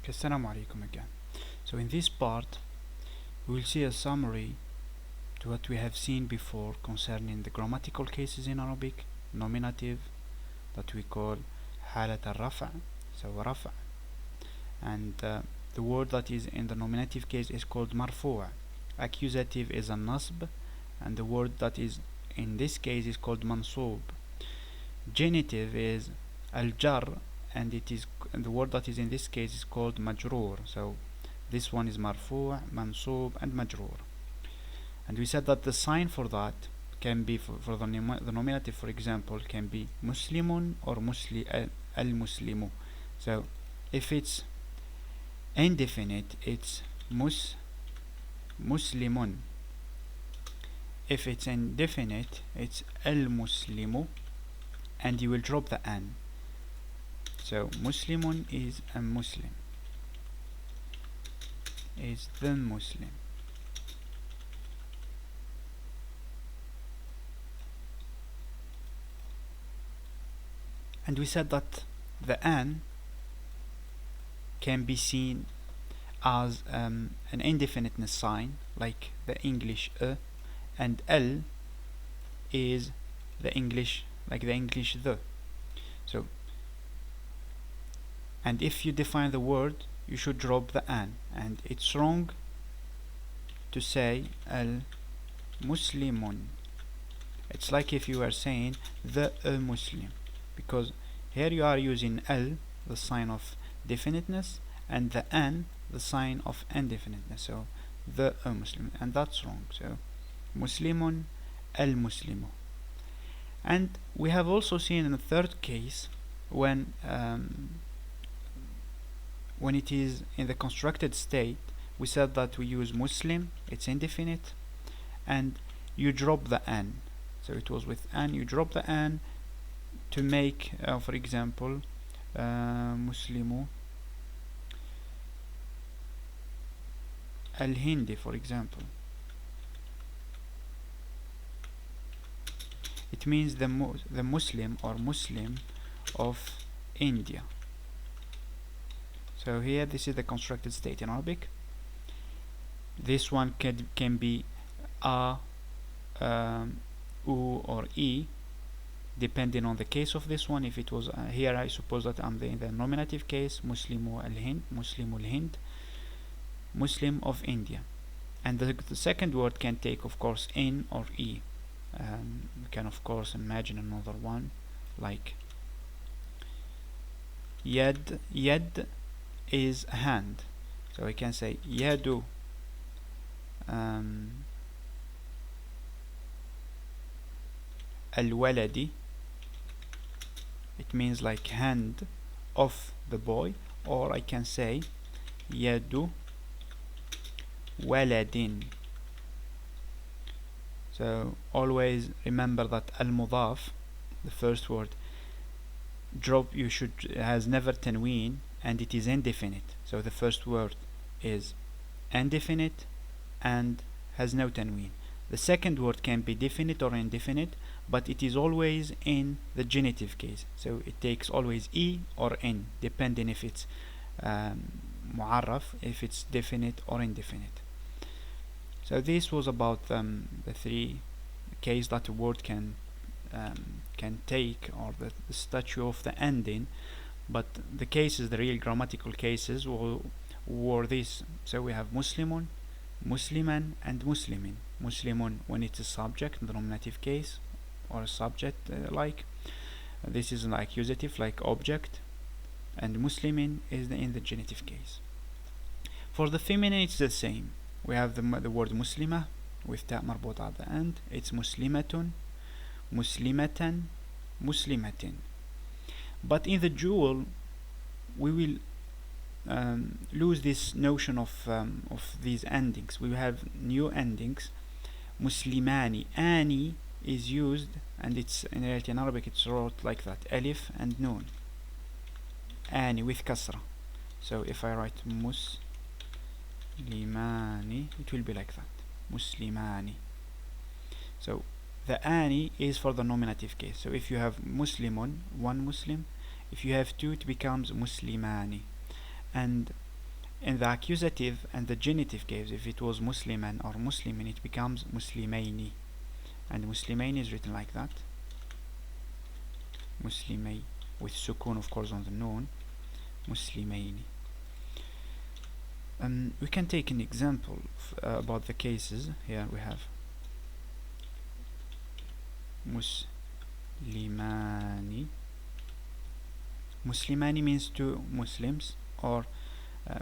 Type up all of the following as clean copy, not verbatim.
Assalamu alaikum again. So in this part, we will see a summary to what we have seen before concerning the grammatical cases in Arabic, nominative, that we call حالة الرفع, so رفع, and the word that is in the nominative case is called مرفوع. Accusative is a nasb, and the word that is in this case is called mansub. Genitive is al-jar, and the word that is in this case is called majroor. So this one is marfu', mansub, and majroor. And we said that the sign for that can be for the nominative, for example, can be muslimun or al-muslimu. So if it's indefinite, it's muslimun. If it's indefinite, it's al-muslimu, and you will drop the an. So muslimun is a muslim, is the muslim. And we said that the an can be seen as an indefiniteness sign, like the English and l is the English, like the English the. So, and if you define the word, you should drop the an, and it's wrong to say al muslimun. It's like if you were saying the muslim, because here you are using al, the sign of definiteness, and the an, the sign of indefiniteness. So the muslim, and that's wrong. So muslimun, al muslimu. And we have also seen in the third case when it is in the constructed state, we said that we use muslim, it's indefinite, and you drop the an. So it was with an, you drop the an to make, for example, muslimu al-hindi, for example. It means the Muslim or Muslim of India. So here this is the constructed state in Arabic. This one can be a, u, or e, depending on the case of this one. If it was here, I suppose that I'm in the nominative case, Muslimu al-Hind, Muslimul Hind, Muslim of India. And the second word can take, of course, in or e. We can, of course, imagine another one like yad. Yad is a hand, so we can say yadu al-waladi. It means like hand of the boy, or I can say yadu waladin. So always remember that al-mudaf, the first word, has never tanween, and it is indefinite. So the first word is indefinite and has no tanween. The second word can be definite or indefinite, but it is always in the genitive case. So it takes always e or n, depending if it's mu'arraf, if it's definite or indefinite. So this was about the three cases that a word can take, or the statue of the ending. But the cases, the real grammatical cases, were these. So we have muslimun, musliman, and muslimin. Muslimun when it's a subject in the nominative case, or a subject like. This is an accusative like object, and muslimin is in the genitive case. For the feminine, it's the same. We have the word muslima with ta marbuta at the end. It's muslimatun, muslimatan, muslimatin. But in the dual, we will lose this notion of these endings. We will have new endings. Muslimani, ani is used, and it's in reality in Arabic it's wrote like that, alif and noon. Ani with kasra. So if I write muslimani, it will be like that, muslimani. So the ani is for the nominative case. So if you have muslimun, one Muslim, if you have two, it becomes muslimani. And in the accusative and the genitive case, if it was musliman or muslimin, it becomes muslimaini, and muslimaini is written like that, muslimay, with sukun of course on the noon, muslimaini. We can take an example about the cases. Here we have muslimani. Muslimani means two Muslims, or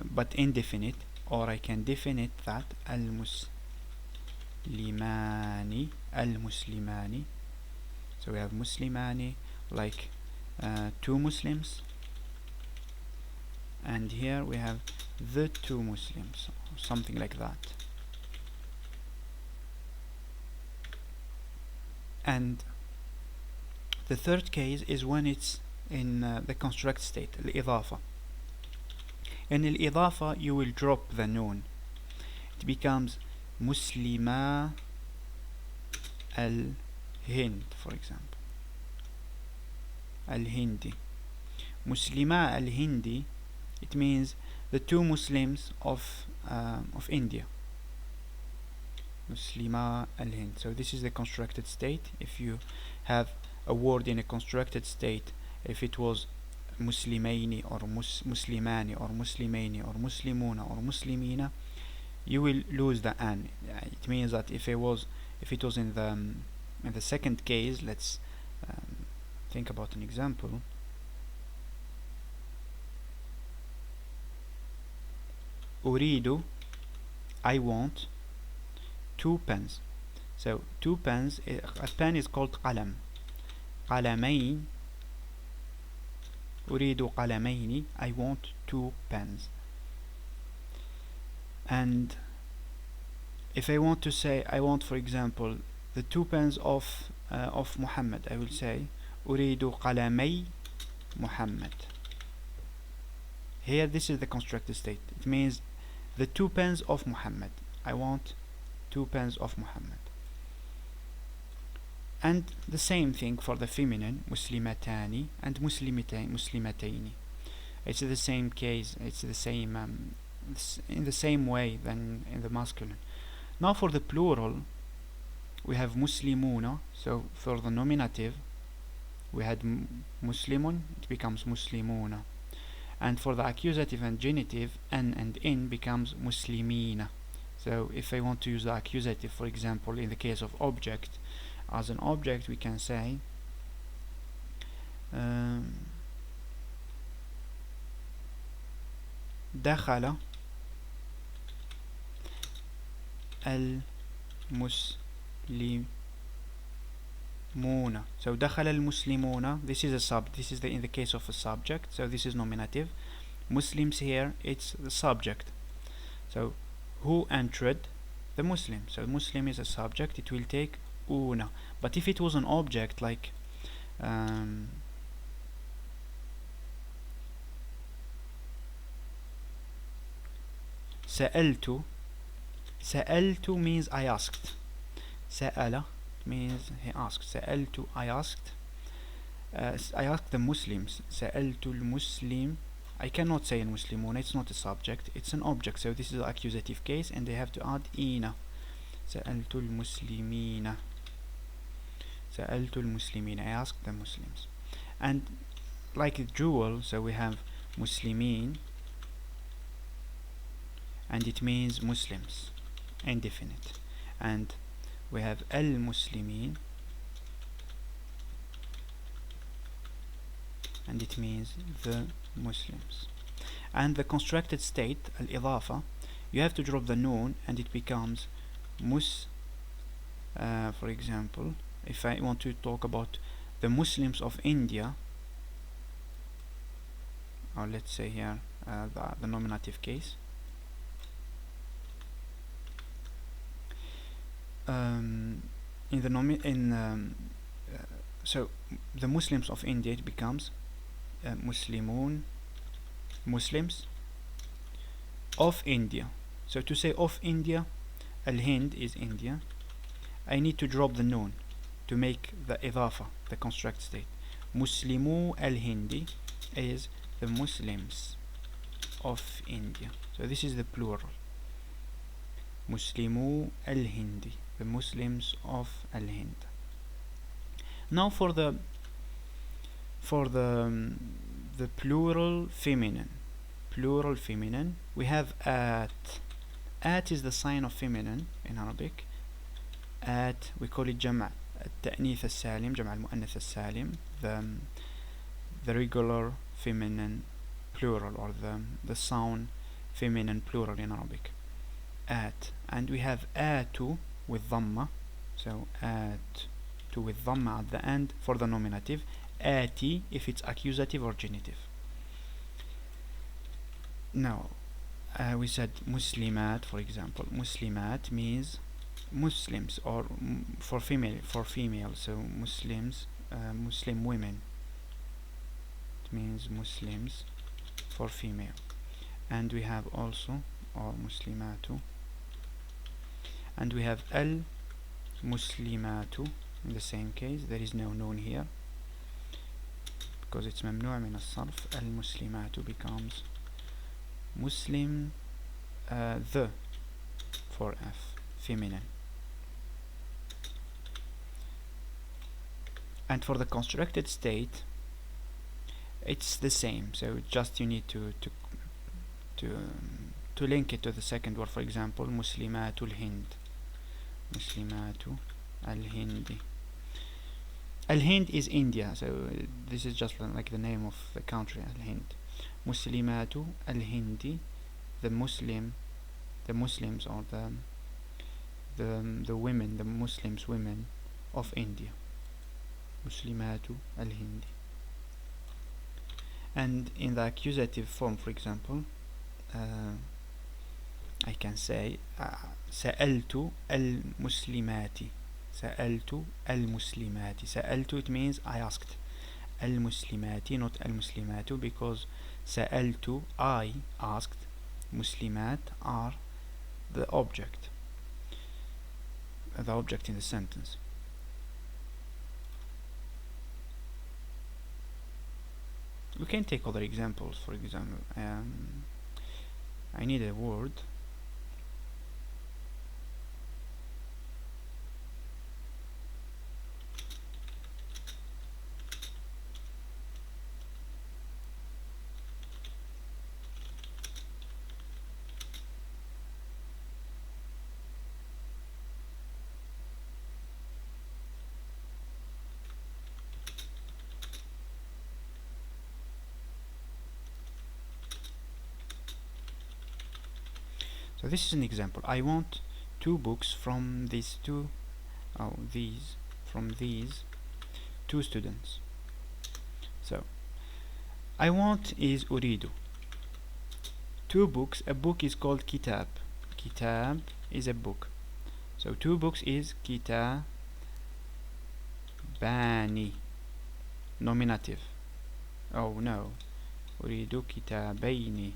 but indefinite, or I can definite that al-muslimani, al-muslimani. So we have muslimani, like two Muslims, and here we have the two Muslims, or something like that. And the third case is when it's in the construct state, al-idafa. In al-idafa you will drop the noon. It becomes muslima al-hind, for example, al-hindi. Muslima al-hindi, it means the two Muslims of India. Muslima al-hind. So this is the constructed state. If you have a word in a constructed state, if it was muslimaini or muslimani or muslimaini or muslimuna or muslimina, you will lose the an. It means that if it was in the second case, let's think about an example. Uridu, I want 2 pens. So 2 pens, a pen is called qalam. Qalamain, Uridu qalamaini, I want 2 pens. And if I want to say, I want, for example, the 2 pens of Muhammad, I will say Uridu qalamay Muhammad. Here this is the constructed state. It means the 2 pens of Muhammad. I want 2 pens of Muhammad. And the same thing for the feminine, muslimatani and muslimataini. It's the same case. It's the same in the same way than in the masculine. Now for the plural, we have muslimuna. So for the nominative, we had muslimun, it becomes muslimuna. And for the accusative and genitive, an and in becomes muslimina. So if I want to use the accusative, for example, in the case of object, as an object we can say دخل المسلمون. So دخل المسلمون, this is in the case of a subject, so this is nominative. Muslims here, it's the subject. So who entered? The Muslim. So Muslim is a subject, it will take una. But if it was an object like سألت means I asked. سأل means he asked. سألت, I asked. I asked the Muslims. سألت المسلم. I cannot say المسلمون, it's not a subject, it's an object, so this is the accusative case and they have to add ina. سألت المسلمين. سألت المسلمين, I asked the Muslims. And like a dual, so we have muslimin and it means Muslims, indefinite, and we have al-muslimin and it means the Muslims. And the constructed state, al-idafa, you have to drop the noon and it becomes for example, if I want to talk about the Muslims of India, or let's say here the nominative case, so the Muslims of India, it becomes Muslimun, Muslims of India. So to say of India, al-Hind is India, I need to drop the noon to make the idafa, the construct state. Muslimu al-Hindi is the Muslims of India. So this is the plural. Muslimu al-Hindi, the Muslims of al-Hind. Now for the the plural feminine. Plural feminine, we have at. At is the sign of feminine in Arabic. At, we call it جمع التأنيث السالم, جمع المؤنث السالم, the regular feminine plural, or the sound feminine plural in Arabic. At, and we have atu with dhamma, so atu with dhamma at the end for the nominative, ati if it's accusative or genitive. Now we said muslimat, for example. Muslimat means Muslims, or for female, so Muslims, Muslim women. It means Muslims for female. And we have also, or muslimatu, and we have al muslimatu. In the same case, there is no noon here because it's ممنوع من الصرف. al muslimatu becomes Muslim, the for F, feminine. And for the constructed state, it's the same. So just you need to link it to the second word. For example, Muslimatul Hind, Muslimatu al-Hindi. Al-Hind is India, so this is just like the name of the country, Al-Hind. Muslimatu al-Hindi, the Muslims, or the women, the Muslims women of India. Muslimatu al-Hindi. And in the accusative form, for example, I can say سألت المسلمات. سألت المسلمات. سألت, it means I asked. المسلمات, not المسلمات, because سألت, I asked. Muslimat are the object in the sentence. We can take other examples. For example, I need a word. So this is an example. I want 2 books from these 2 students. So I want is أريد 2 books. A book is called kitab. Kitab is a book. So 2 books is kitabani, nominative. Oh no, أريد كتابين.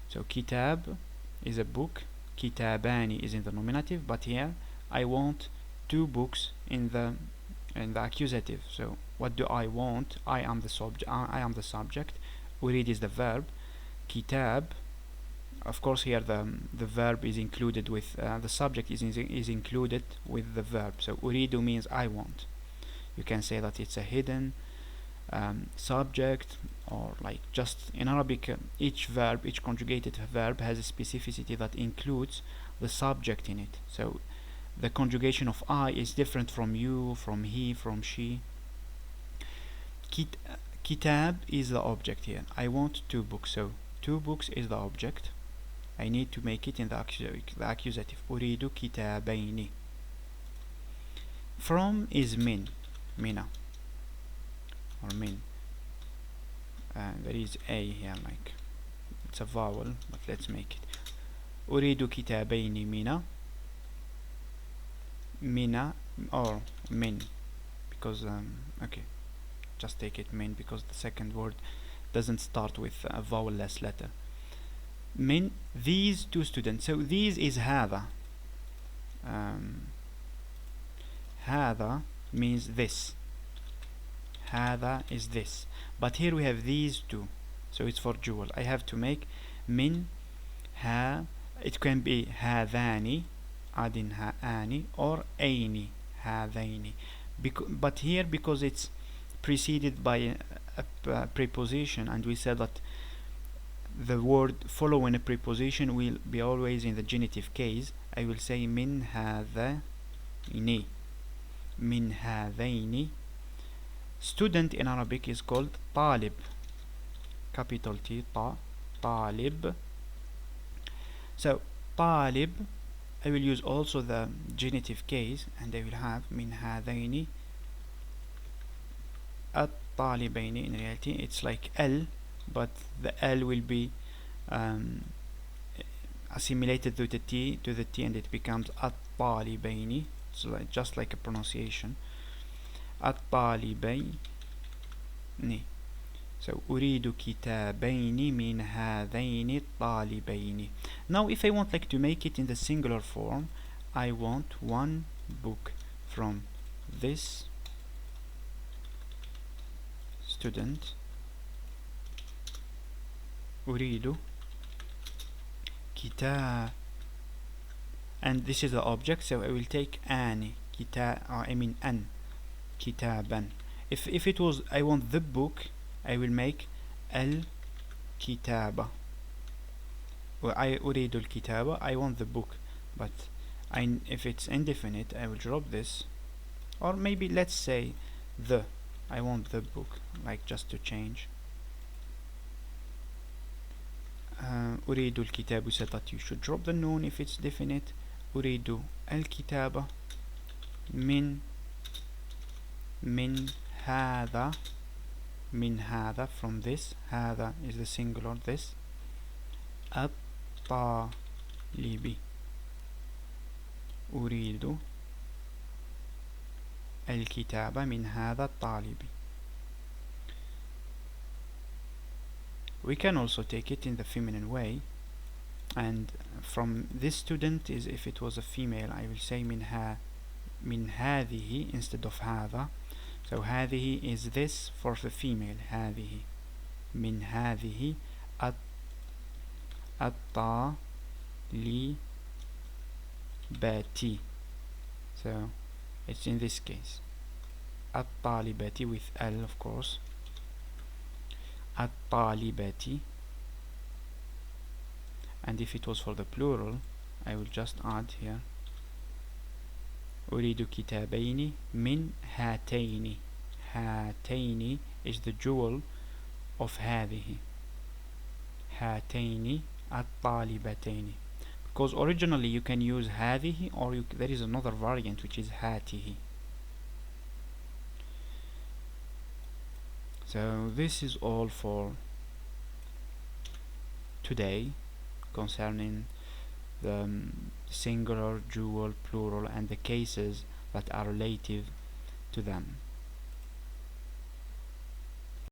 So kitab is a book, kitabani is in the nominative, but here I want 2 books in the accusative. So what do I want? I am the subject. Urid is the verb. Kitab, of course, here the verb is included with the subject is included with the verb. So uridu means I want. You can say that it's a hidden subject, or like just in Arabic, each conjugated verb has a specificity that includes the subject in it. So the conjugation of I is different from you, from he, from she. Kitab is the object here. I want 2 books, so 2 books is the object. I need to make it in the accusative. أريد كتابين. From is min, mina, or min. There is a here, like it's a vowel, but let's make it. أريد كتابين mina. Mina or min, because okay, just take it min, because the second word doesn't start with a vowel-less letter. Min, these 2 students. So these is هذا. هذا means this. هذا is this. But here we have these 2. so it's for jewel. I have to make min ha. It can be هذان, adding هآني, or أيني, هذين. But here, because it's preceded by a preposition, and we said that the word following a preposition will be always in the genitive case, I will say من هذين, من هذين. Student in Arabic is called طالب, capital T, طالب. So طالب, I will use also the genitive case, and I will have من هذين الطالبين. In reality it's like L, but the L will be assimilated to the T, and it becomes الطالبين. It's like, just like a pronunciation. الطالبين. So أريد كتابين من هذين الطالبين. Now if I want like to make it in the singular form, I want one book from this student. أريد كتاب, and this is the object, so I will take أن كتاب, I mean أن كتابا. If it was I want the book, I will make الكتابة. I أريد الكتابة, I want the book. But if it's indefinite, I will drop this, or maybe let's say I want the book, like just to change. أريد الكتاب, said that you should drop the noon if it's definite. أريد الكتابة من هذا, من هذا, from this. هذا is the singular, this. الطالب. أريد الكتابة من هذا الطالب. We can also take it in the feminine way, and from this student is, if it was a female, I will say من هذه instead of هذا. So هذه is this for the female, هذه. من هذه الطالبات. So it's in this case الطالبات with L, of course. الطالبات. And if it was for the plural, I will just add here أريد كتابين من هاتين. هاتين is the jewel of هذه. هاتين الطالبتين. Because originally you can use هذه, or there is another variant which is هاته. So this is all for today concerning the singular, dual, plural, and the cases that are relative to them.